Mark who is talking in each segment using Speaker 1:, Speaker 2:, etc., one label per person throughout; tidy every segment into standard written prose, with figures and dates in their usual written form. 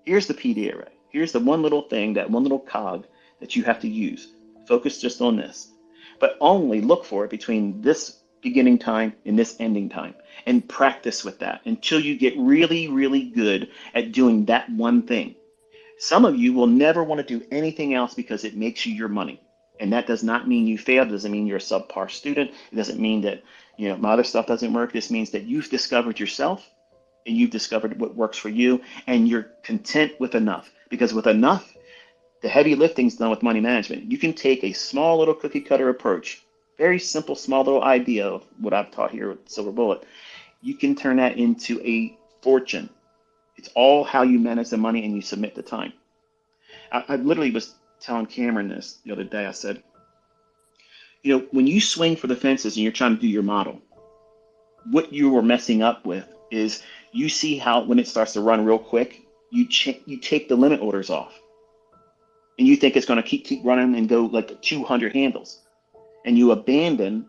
Speaker 1: Here's the PD array. Here's the one little thing, that one little cog that you have to use. Focus just on this, but only look for it between this beginning time and this ending time, and practice with that until you get really, really good at doing that one thing. Some of you will never want to do anything else because it makes you your money. And that does not mean you failed. It doesn't mean you're a subpar student. It doesn't mean that, my other stuff doesn't work. This means that you've discovered yourself and you've discovered what works for you, and you're content with enough. Because with enough, the heavy lifting's done with money management. You can take a small little cookie cutter approach, very simple, small little idea of what I've taught here with Silver Bullet. You can turn that into a fortune. It's all how you manage the money and you submit the time. I literally was telling Cameron this the other day. I said, when you swing for the fences and you're trying to do your model, what you were messing up with is you see how when it starts to run real quick, you take the limit orders off. And you think it's going to keep running and go like 200 handles. And you abandon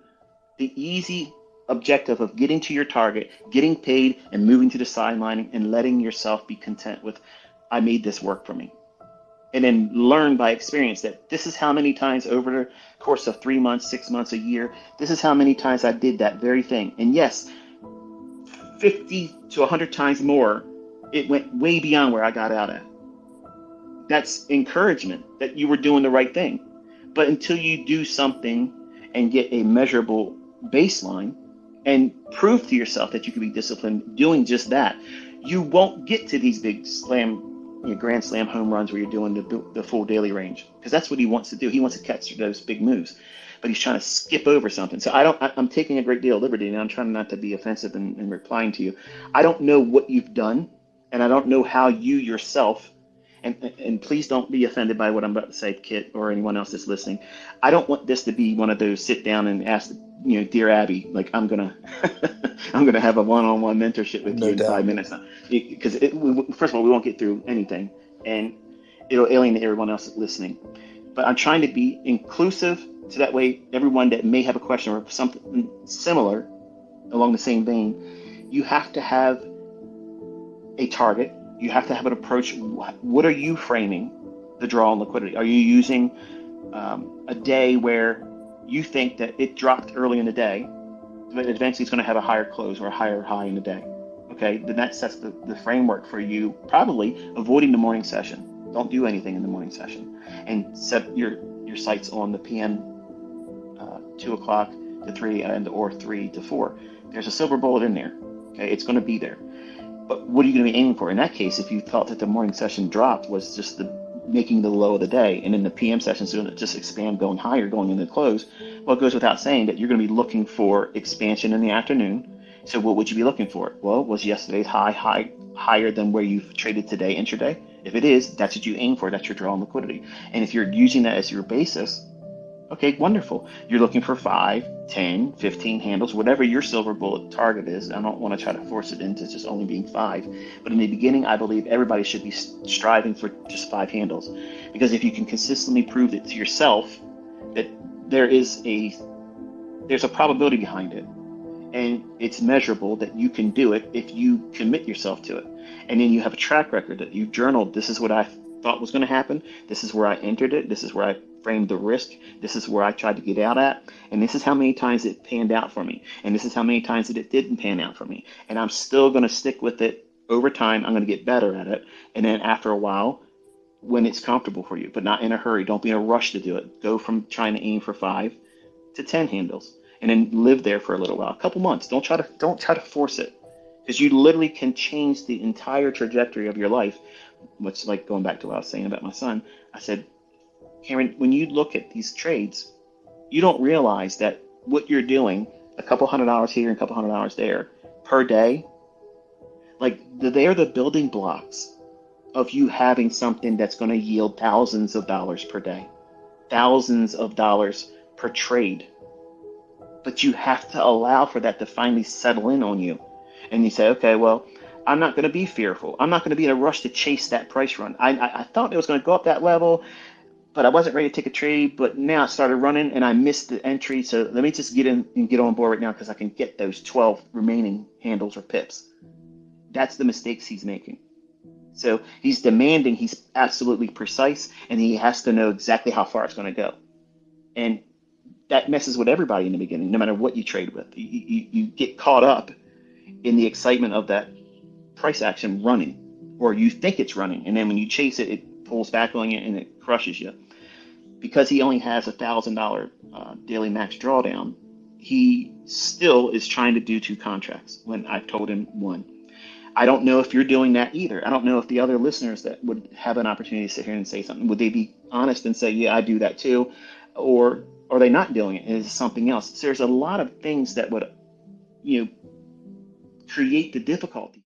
Speaker 1: the easy objective of getting to your target, getting paid, and moving to the sideline and letting yourself be content with, I made this work for me. And then learn by experience that this is how many times over the course of 3 months, 6 months, a year, this is how many times I did that very thing. And yes, 50 to 100 times more, it went way beyond where I got out at. That's encouragement that you were doing the right thing. But until you do something and get a measurable baseline and prove to yourself that you can be disciplined doing just that, you won't get to these big grand slam home runs where you're doing the full daily range, because that's what he wants to do. He wants to catch those big moves, but he's trying to skip over something. So I'm taking a great deal of liberty, and I'm trying not to be offensive in replying to you. I don't know what you've done, and I don't know how you yourself, and please don't be offended by what I'm about to say, Kit, or anyone else that's listening. I don't want this to be one of those sit down and ask, dear Abby, like I'm gonna I'm gonna have a one-on-one mentorship with
Speaker 2: No
Speaker 1: you in
Speaker 2: doubt.
Speaker 1: 5 minutes now, because first of all, we won't get through anything, and it'll alienate everyone else listening. But I'm trying to be inclusive, so that way everyone that may have a question or something similar along the same vein, you have to have a target. You have to have an approach. What are you framing the draw on liquidity? Are you using a day where you think that it dropped early in the day, but eventually it's going to have a higher close or a higher high in the day? Okay, then that sets the framework for you, probably avoiding the morning session. Don't do anything in the morning session, and set your sights on the PM 2 o'clock to 3 and or 3 to 4. There's a silver bullet in there. Okay, it's going to be there. But what are you going to be aiming for? In that case, if you thought that the morning session dropped was just making the low of the day, and then the PM session is going to just expand going higher going into the close, well, it goes without saying that you're going to be looking for expansion in the afternoon. So what would you be looking for? Well, was yesterday's high higher than where you've traded today intraday? If it is, that's what you aim for. That's your draw on liquidity. And if you're using that as your basis, okay, wonderful. You're looking for 5, 10, 15 handles, whatever your silver bullet target is. I don't want to try to force it into just only being 5. But in the beginning, I believe everybody should be striving for just 5 handles. Because if you can consistently prove it to yourself that there's a probability behind it, and it's measurable that you can do it if you commit yourself to it. And then you have a track record that you've journaled. This is what I thought was going to happen. This is where I entered it. This is where I framed the risk. This is where I tried to get out at. And this is how many times it panned out for me. And this is how many times that it didn't pan out for me. And I'm still going to stick with it over time. I'm going to get better at it. And then after a while, when it's comfortable for you, but not in a hurry, don't be in a rush to do it. Go from trying to aim for 5 to 10 handles, and then live there for a little while, a couple months. Don't try to force it, because you literally can change the entire trajectory of your life. Much like going back to what I was saying about my son, I said, Cameron, when you look at these trades, you don't realize that what you're doing, a couple $100 here and a couple $100 there per day, like they're the building blocks of you having something that's going to yield thousands of dollars per day, thousands of dollars per trade. But you have to allow for that to finally settle in on you. And you say, okay, well, I'm not going to be fearful. I'm not going to be in a rush to chase that price run. I thought it was going to go up that level, but I wasn't ready to take a trade. But now it started running and I missed the entry. So let me just get in and get on board right now, because I can get those 12 remaining handles or pips. That's the mistakes he's making. So he's demanding, he's absolutely precise, and he has to know exactly how far it's going to go. And that messes with everybody in the beginning, no matter what you trade with. You get caught up in the excitement of that price action running, or you think it's running, and then when you chase it, it pulls back on you and it crushes you. Because he only has $1,000 daily max drawdown, he still is trying to do two contracts when I've told him one. I don't know if you're doing that either. I don't know if the other listeners that would have an opportunity to sit here and say something, would they be honest and say, yeah, I do that too? Or are they not doing it? Is it something else? So there's a lot of things that would, you know, create the difficulty.